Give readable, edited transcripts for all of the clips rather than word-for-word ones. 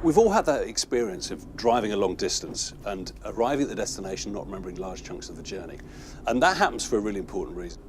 We've all had that experience of driving a long distance and arriving at the destination not remembering large chunks of the journey. And that happens for a really important reason.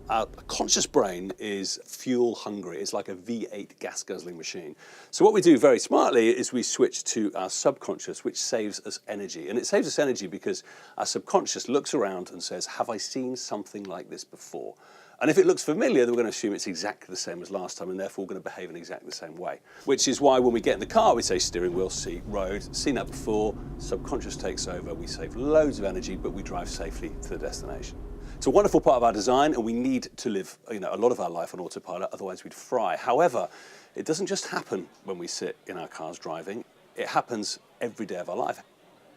Our conscious brain is fuel hungry. It's like a V8 gas guzzling machine. So what we do very smartly is we switch to our subconscious, which saves us energy. And it saves us energy because our subconscious looks around and says, have I seen something like this before? And if it looks familiar, then we're going to assume it's exactly the same as last time, and therefore we're going to behave in exactly the same way. Which is why when we get in the car, we say steering wheel, seat, road. Seen that before, subconscious takes over, we save loads of energy, but we drive safely to the destination. It's a wonderful part of our design, and we need to live a lot of our life on autopilot, otherwise we'd fry. However, it doesn't just happen when we sit in our cars driving, it happens every day of our life.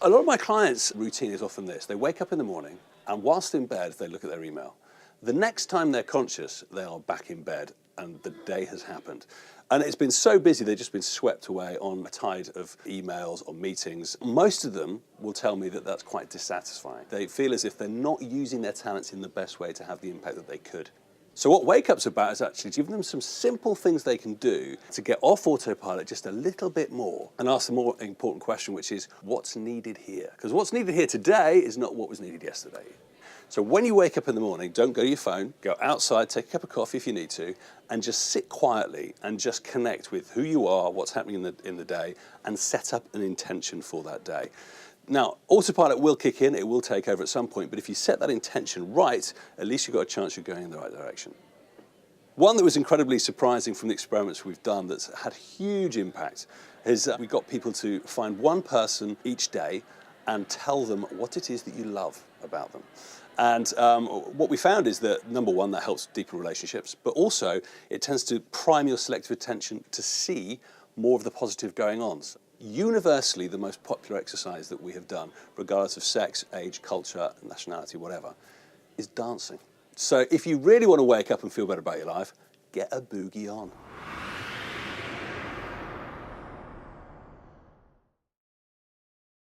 A lot of my clients' routine is often this. They wake up in the morning, and whilst in bed, they look at their email. The next time they're conscious, they are back in bed and the day has happened. And it's been so busy, they've just been swept away on a tide of emails or meetings. Most of them will tell me that that's quite dissatisfying. They feel as if they're not using their talents in the best way to have the impact that they could. So what Wake Up's about is actually giving them some simple things they can do to get off autopilot just a little bit more and ask the more important question, which is, what's needed here? Because what's needed here today is not what was needed yesterday. So when you wake up in the morning, don't go to your phone, go outside, take a cup of coffee if you need to, and just sit quietly and just connect with who you are, what's happening in the day, and set up an intention for that day. Now, autopilot will kick in, it will take over at some point, but if you set that intention right, at least you've got a chance you're going in the right direction. One that was incredibly surprising from the experiments we've done that's had huge impact is that we got people to find one person each day and tell them what it is that you love about them. And what we found is that, number one, that helps deepen relationships, but also it tends to prime your selective attention to see more of the positive going on. Universally, the most popular exercise that we have done, regardless of sex, age, culture, nationality, whatever, is dancing. So if you really want to wake up and feel better about your life, get a boogie on.